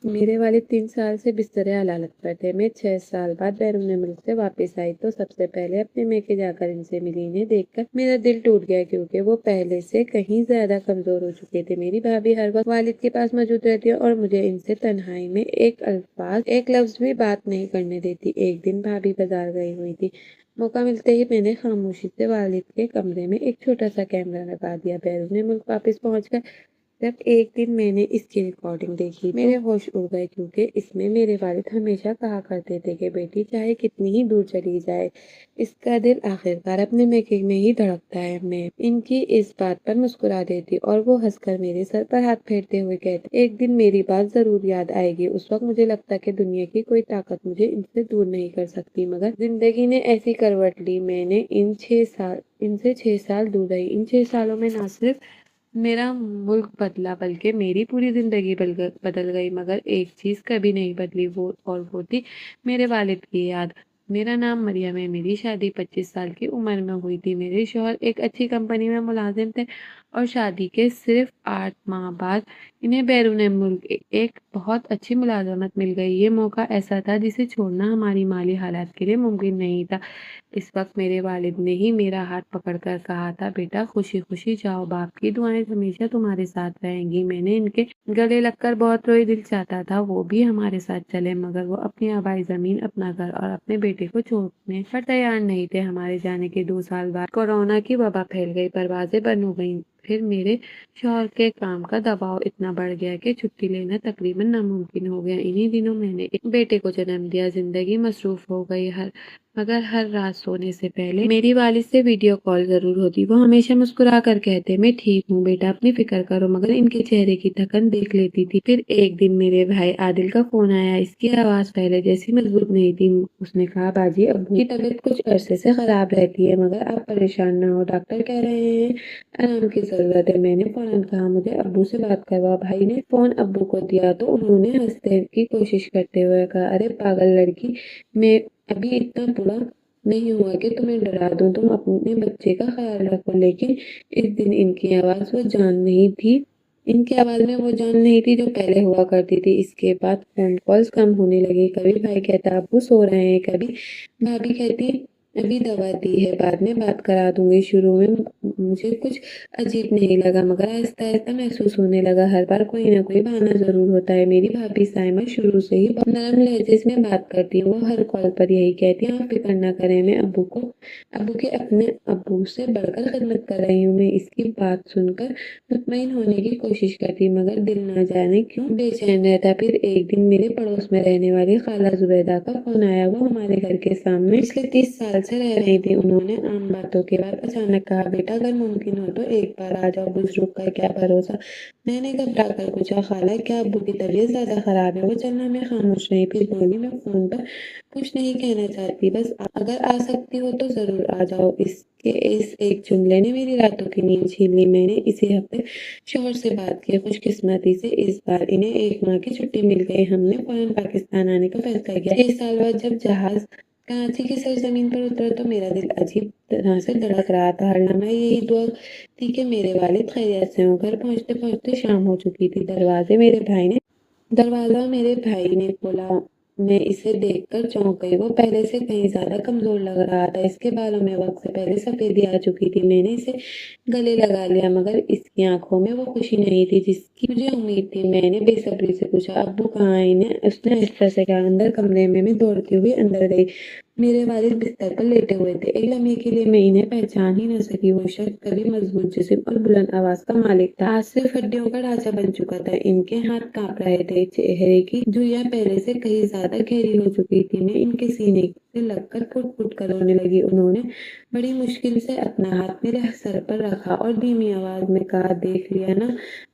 میرے والد 3 سال سے بستر حلالت پر تھے۔ میں 6 سال بعد بیرون ملک سے واپس آئی تو سب سے پہلے اپنے میکے جا کر ان سے ملی۔ انہیں دیکھ کر میرا دل ٹوٹ گیا کیونکہ وہ پہلے سے کہیں زیادہ کمزور ہو چکے تھے۔ میری بھابھی ہر وقت والد کے پاس موجود رہتی اور مجھے ان سے تنہائی میں ایک لفظ بھی بات نہیں کرنے دیتی۔ ایک دن بھابھی بازار گئی ہوئی تھی۔ موقع ملتے ہی میں نے خاموشی سے والد کے کمرے میں ایک چھوٹا سا کیمرہ لگا دیا۔ بیرون ملک واپس پہنچ کر جب ایک دن میں نے اس کی ریکارڈنگ دیکھی میرے ہوش اڑ گئے کیونکہ اس میں میرے والد ہمیشہ کہا کرتے تھے کہ بیٹی چاہے کتنی ہی دور چلی جائے اس کا دل آخرکار اپنے میکے میں ہی دھڑکتا ہے۔ میں ان کی اس بات پر مسکرا دیتی اور وہ ہنس کر میرے سر پر ہاتھ پھیرتے ہوئے کہتے ایک دن میری بات ضرور یاد آئے گی۔ اس وقت مجھے لگتا کہ دنیا کی کوئی طاقت مجھے ان سے دور نہیں کر سکتی، مگر زندگی نے ایسی کروٹ لی۔ میں نے ان سے 6 سال دور رہی۔ ان 6 سالوں میں نہ صرف میرا ملک بدلا بلکہ میری پوری زندگی بدل گئی، مگر ایک چیز کبھی نہیں بدلی، وہ تھی میرے والد کی یاد۔ میرا نام مریم ہے۔ میری شادی 25 سال کی عمر میں ہوئی تھی۔ میرے شوہر ایک اچھی کمپنی میں ملازم تھے اور شادی کے صرف 8 ماہ بعد انہیں بیرون ملک ایک بہت اچھی ملازمت مل گئی۔ یہ موقع ایسا تھا جسے چھوڑنا ہماری مالی حالات کے لیے ممکن نہیں تھا۔ اس وقت میرے والد نے ہی میرا ہاتھ پکڑ کر کہا تھا بیٹا خوشی خوشی جاؤ، باپ کی دعائیں ہمیشہ تمہارے ساتھ رہیں گی۔ میں نے ان کے گلے لگ کر بہت روئی۔ دل چاہتا تھا وہ بھی ہمارے ساتھ چلے، مگر وہ اپنی آبائی زمین، اپنا گھر اور اپنے بیٹے کو چھوڑنے پر تیار نہیں تھے۔ ہمارے جانے کے 2 سال بعد کورونا کی وبا پھیل گئی، پروازیں بند ہو گئیں۔ پھر میرے شوہر کے کام کا دباؤ اتنا بڑھ گیا کہ چھٹی لینا تقریباً ناممکن ہو گیا۔ انہی دنوں میں نے ایک بیٹے کو جنم دیا۔ زندگی مصروف ہو گئی، مگر ہر رات سونے سے پہلے میری والد سے ویڈیو کال ضرور ہوتی۔ وہ ہمیشہ مسکرا کر کہتے میں ٹھیک ہوں بیٹا، اپنی فکر کرو، مگر ان کے چہرے کی تھکن دیکھ لیتی تھی۔ پھر ایک دن میرے بھائی عادل کا فون آیا۔ اس کی آواز پہلے جیسی مضبوط نہیں تھی۔ اس نے کہا باجی ابو کی طبیعت کچھ عرصے سے خراب رہتی ہے، مگر آپ پریشان نہ ہو، ڈاکٹر کہہ رہے ہیں آرام کی ضرورت ہے۔ میں نے فوراً کہا مجھے ابو سے بات کرواؤ۔ بھائی نے فون ابو کو دیا تو انہوں نے ہنسنے کی کوشش کرتے ہوئے کہا ارے پاگل لڑکی، میں ابھی اتنا بڑا نہیں ہوا کہ تمہیں ڈرا دوں، تم اپنے بچے کا خیال رکھو۔ لیکن اس دن ان کی آواز وہ جان نہیں تھی، ان کی آواز میں وہ جان نہیں تھی جو پہلے ہوا کرتی تھی۔ اس کے بعد فون کالز کم ہونے لگی۔ کبھی بھائی کہتا ابو سو رہے ہیں، کبھی بھابھی کہتی ابھی دوا دی ہے، بعد میں بات کرا دوں گی۔ شروع میں مجھے کچھ عجیب نہیں لگا، مگر آہستہ آہستہ محسوس ہونے لگا ہر بار کوئی نہ کوئی بہانہ ضرور ہوتا ہے۔ میری بھابھی سائمہ شروع سے ہی بہت نرم لہجے میں بات کرتی ہے۔ وہ ہر کال پر یہی کہتی ہے آپ فکر نہ کریں، میں ابو کے اپنے ابو سے بڑھ کر خدمت کر رہی ہوں۔ میں اس کی بات سن کر مطمئن ہونے کی کوشش کرتی، مگر دل نہ جانے کیوں بے چین رہتا۔ پھر ایک دن میرے پڑوس میں رہنے والی خالہ زبیدہ کا فون آیا۔ وہ ہمارے گھر کے سامنے پچھلے 30 سال سے رہ رہی تھی۔ انہوں نے عام باتوں کے بعد اچانک کہا بیٹا اگر ممکن ہو تو ایک بار آ جاؤ، بزرگ کا کیا بھروسہ۔ میں نے گھبرا کر پوچھا خالہ کیا ابو کی طبیعت زیادہ خراب ہے؟ وہ چند لمحے خاموش رہی، پھر بولی میں فون پر کچھ نہیں کہنا چاہتی، بس اگر آ سکتی ہو تو ضرور آ جاؤ۔ اس ایک جملے نے میری راتوں کی نیند چھین لی۔ میں نے اسی ہفتے شوہر سے بات کی۔ خوش قسمتی سے اس بار انہیں 1 ماہ کی چھٹی مل گئی۔ ہم نے فوراً پاکستان آنے کا فیصلہ کیا۔ 6 سال بعد جب جہاز کراچی کی سرزمین پر اترا تو میرا دل عجیب طرح سے دھڑک رہا تھا۔ ہر لمحہ یہی دعا تھی کہ میرے والد خیریت سے ہوں۔ گھر پہنچتے پہنچتے شام ہو چکی تھی۔ دروازہ میرے بھائی نے کھولا۔ میں اسے دیکھ کر چونک گئی۔ وہ پہلے سے کہیں زیادہ کمزور لگ رہا تھا۔ اس کے بالوں میں وقت سے پہلے سفیدی آ چکی تھی۔ میں نے اسے گلے لگا لیا، مگر اس کی آنکھوں میں وہ خوشی نہیں تھی جس کی مجھے امید تھی۔ میں نے بے صبری سے پوچھا ابو کہاں ہیں؟ اس نے آہستہ سے کہا اندر کمرے میں۔ میں دوڑتی ہوئی اندر گئی۔ میرے والد بستر پر لیٹے ہوئے تھے۔ ایک لمحے کے لیے میں انہیں پہچان ہی نہ سکی۔ وہ شخص کبھی مضبوط جسم اور بلند آواز کا مالک تھا، آج صرف ہڈیوں کا ڈھانچہ بن چکا تھا۔ ان کے ہاتھ کانپ رہے تھے، چہرے کی جھریاں پہلے سے کہیں زیادہ گہری ہو چکی تھی۔ میں ان کے سینے سے لگ کر پھٹ پھٹ کر رونے لگی۔ انہوں نے بڑی مشکل سے اپنا ہاتھ میرے سر پر رکھا اور دھیمی آواز میں کہا دیکھ لیا نا،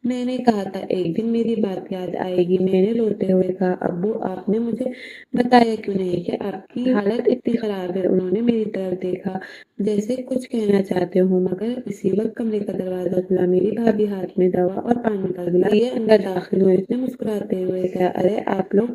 میں نے کہا تھا ایک دن میری بات یاد آئے گی۔ میں نے روتے ہوئے کہا ابو آپ نے مجھے بتایا کیوں نہیں کہ آپ کی حالت اتنی خراب ہے؟ انہوں نے میری طرف دیکھا جیسے کچھ کہنا چاہتے ہوں، مگر اسی وقت کمرے کا دروازہ کھلا۔ میری بھابھی ہاتھ میں دوا اور پانی کا گلاس لیے اندر داخل ہوئی۔ اس نے مسکراتے ہوئے کہا ارے آپ لوگ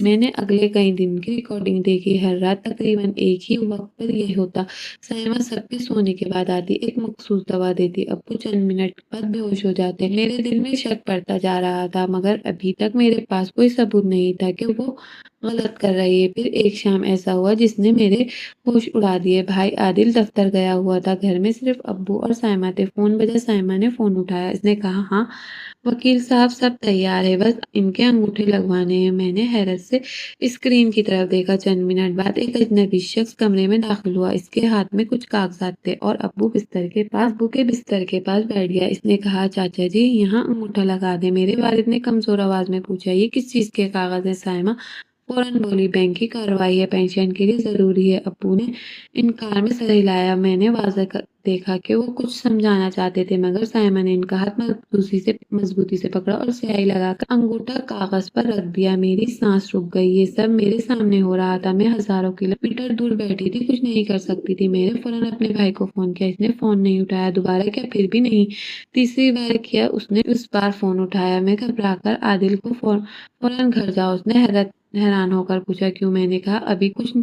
میں نے اگلے کئی دن کی ریکارڈنگ دیکھی، ہر رات تقریباً ایک ہی وقت پر یہ ہوتا۔ سائمہ سب کے سونے کے بعد آتی، ایک مخصوص دوا دیتی، ابو چند منٹ بعد بے ہوش ہو جاتے۔ میرے دل میں شک پڑتا جا رہا تھا، مگر ابھی تک میرے پاس کوئی ثبوت نہیں تھا کہ وہ غلط کر رہی ہے۔ پھر ایک شام ایسا ہوا جس نے میرے ہوش اڑا دیے۔ بھائی عادل دفتر گیا ہوا تھا، گھر میں صرف ابو اور سائمہ تھے۔ فون بجا، سائمہ نے فون اٹھایا، اس نے کہا، ہاں وکیل صاحب سب تیار ہے، بس ان کے انگوٹھے لگوانے ہیں۔ میں نے حیرت سے اسکرین کی طرف دیکھا۔ چند منٹ بعد ایک اجنبی شخص کمرے میں داخل ہوا، اس کے ہاتھ میں کچھ کاغذات تھے اور ابو کے بستر کے پاس بیٹھ گیا۔ اس نے کہا، چاچا جی یہاں انگوٹھا لگا دیں۔ میرے والد نے کمزور آواز میں پوچھا، یہ کس چیز کے کاغذ ہیں؟ سائمہ فوراً بولی، بینک کی کارروائی ہے، پینشن کے لیے ضروری ہے۔ ابو نے انکار میں سر ہلایا۔ میں نے واضح دیکھا کہ وہ کچھ سمجھانا چاہتے تھے، مگر سائمہ نے ان کا ہاتھ مضبوطی سے پکڑا اور سیاہی لگا کر انگوٹھا کاغذ پر رکھ دیا۔ میری سانس رک گئی، یہ سب میرے سامنے ہو رہا تھا، میں ہزاروں کلومیٹر دور بیٹھی تھی، کچھ نہیں کر سکتی تھی۔ میں نے فوراً اپنے بھائی کو فون کیا، اس نے فون نہیں اٹھایا۔ دوبارہ کیا، پھر بھی نہیں۔ تیسری بار کیا، اس نے اس بار فون اٹھایا۔ میں گھبرا کر، عادل کو فوراً گھر جاؤ، اس نے حیران ہو کر پوچھا، کیوں؟ میں نے کہا، ابھی کچھ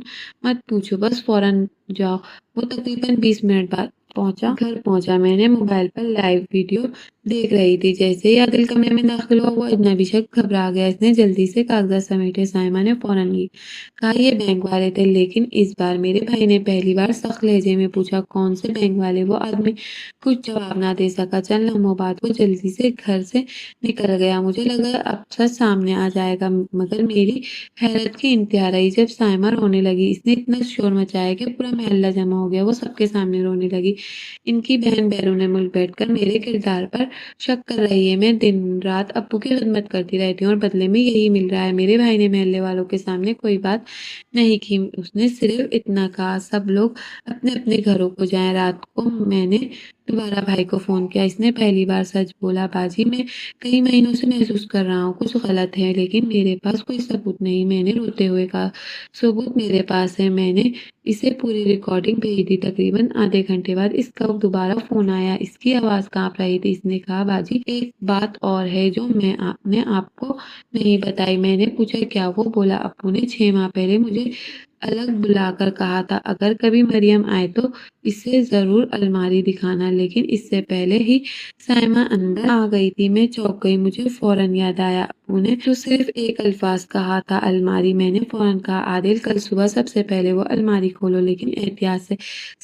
مت پوچھو، بس فوراً جاؤ۔ وہ تقریباً 20 منٹ بعد گھر پہنچا۔ میں نے موبائل پر لائیو ویڈیو دیکھ رہی تھی۔ جیسے ہی عادل کمرے میں داخل ہوا، وہ اجنبی شخص گھبرا گیا، اس نے جلدی سے کاغذات سمیٹے۔ سائمہ نے فوراً کہا، یہ بینک والے تھے، لیکن اس بار میرے بھائی نے پہلی بار سخت لہجے میں پوچھا، کون سے بینک والے؟ وہ آدمی کچھ جواب نہ دے سکا۔ چند لمحوں بعد وہ جلدی سے گھر سے نکل گیا۔ مجھے لگا اب سچ سامنے آ جائے گا، مگر میری حیرت کی انتہا رہی جب سائمہ رونے لگی۔ اس نے اتنا شور مچایا کہ پورا محلہ جمع ہو گیا، وہ سب کے سامنے رونے لگی۔ ان کی بہن بیرون ملک بیٹھ کر میرے کردار پر شک کر رہی ہے، میں دن رات ابو کی خدمت کرتی رہتی ہوں اور بدلے میں یہی مل رہا ہے۔ میرے بھائی نے محلے والوں کے سامنے کوئی بات نہیں کی، اس نے صرف اتنا کہا، سب لوگ اپنے اپنے گھروں کو جائیں۔ رات کو میں نے دوبارہ بھائی کو فون کیا، اس نے پہلی بار سچ بولا، باجی میں کئی مہینوں سے محسوس کر رہا ہوں کچھ غلط ہے، لیکن میرے پاس کوئی ثبوت نہیں۔ میں نے روتے ہوئے کہا، ثبوت میرے پاس ہے۔ میں نے اسے پوری ریکارڈنگ بھیج دی۔ تقریباً آدھے گھنٹے بعد اس کا دوبارہ فون آیا، اس کی آواز کانپ رہی تھی۔ اس نے کہا، باجی ایک بات اور ہے جو میں نے آپ کو نہیں بتائی۔ میں نے پوچھا، کیا؟ وہ بولا، ابو نے 6 ماہ پہلے مجھے الگ بلا کر کہا تھا، اگر کبھی مریم آئے تو اسے ضرور الماری دکھانا، لیکن اس سے پہلے ہی سائمہ اندر آ گئی تھی۔ میں چونک گئی، مجھے فوراً یاد آیا ابو نے تو صرف ایک الفاظ کہا تھا، الماری۔ میں نے فوراً کہا، عادل کل صبح سب سے پہلے وہ الماری کھولو، لیکن احتیاط سے،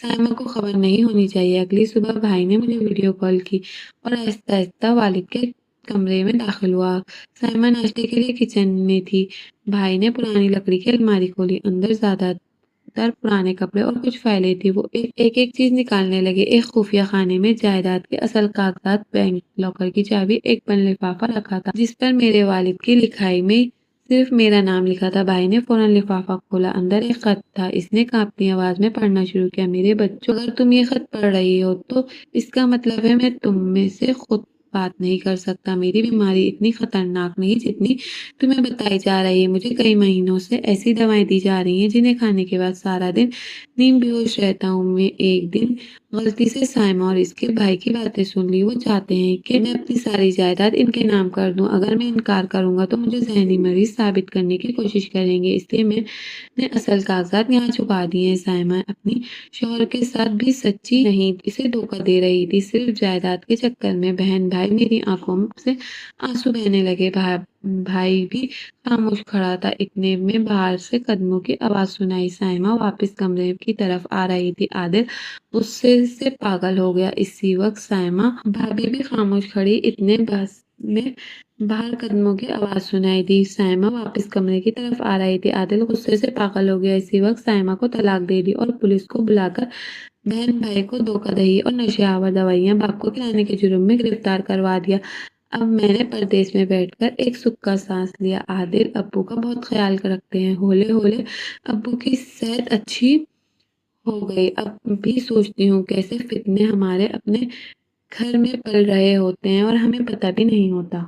سائمہ کو خبر نہیں ہونی چاہیے۔ اگلی صبح بھائی نے مجھے ویڈیو کال کی اور آہستہ آہستہ والد کے کمرے میں داخل ہوا۔ سائمہ ناشتے کے لیے کچن میں تھی۔ بھائی نے پرانی لکڑی کی الماری کھولی، اندر زیادہ تر پرانے کپڑے اور کچھ فائلیں تھی۔ وہ ایک ایک چیز نکالنے لگے۔ ایک خفیہ خانے میں جائیداد کے اصل کاغذات، بینک لاکر کی چابی، ایک بند لفافہ رکھا تھا جس پر میرے والد کی لکھائی میں صرف میرا نام لکھا تھا۔ بھائی نے فوراً لفافہ کھولا، اندر ایک خط تھا۔ اس نے کانپتی آواز میں پڑھنا شروع کیا، میرے بچوں، اگر تم یہ خط پڑھ رہی ہو تو اس کا مطلب ہے میں تم میں سے خود بات نہیں کر سکتا۔ میری بیماری اتنی خطرناک نہیں جتنی تمہیں بتائی جا رہی ہے۔ مجھے کئی مہینوں سے ایسی دوائیں دی جا رہی ہیں جنہیں کھانے کے بعد سارا دن نیم بے ہوش رہتا ہوں۔ میں ایک دن غلطی سے سائمہ اور اس کے بھائی کی باتیں سن لی۔ وہ چاہتے ہیں کہ میں اپنی ساری جائیداد ان کے نام کر دوں۔ اگر میں انکار کروں گا تو مجھے ذہنی مریض ثابت کرنے کی کوشش کریں گے، اس لیے میں نے اصل کاغذات یہاں چھپا دیے ہیں۔ سائمہ اپنی شوہر کے ساتھ بھی سچی نہیں، اسے دھوکہ دے رہی تھی، صرف جائیداد کے چکر میں۔ بہن بھائی، میری آنکھوں سے آنسو بہنے لگے۔ بھائی بھی خاموش کھڑا تھا۔ اتنے میں باہر سے قدموں کی آواز سنائی، سائمہ واپس کمرے کی طرف آ رہی تھی۔ عادل غصے سے پاگل ہو گیا۔ اسی وقت سائمہ بھابھی بھی خاموش کھڑی۔ اتنے میں باہر قدموں کی آواز سنائی دی، سائمہ واپس کمرے کی طرف آ رہی تھی۔ عادل غصے سے پاگل ہو گیا۔ اسی وقت سائمہ کو طلاق دے دی اور پولیس کو بلا کر بہن بھائی کو دھوکہ دہی اور نشہ آور دوائیاں باپ کو کھلانے کے جرم میں گرفتار کروا دیا۔ اب میں نے پردیس میں بیٹھ کر ایک سکھ کا سانس لیا۔ عادل ابو کا بہت خیال رکھتے ہیں۔ ہولے ہولے ابو کی صحت اچھی ہو گئی۔ اب بھی سوچتی ہوں کیسے فتنے ہمارے اپنے گھر میں پل رہے ہوتے ہیں اور ہمیں پتہ بھی نہیں ہوتا۔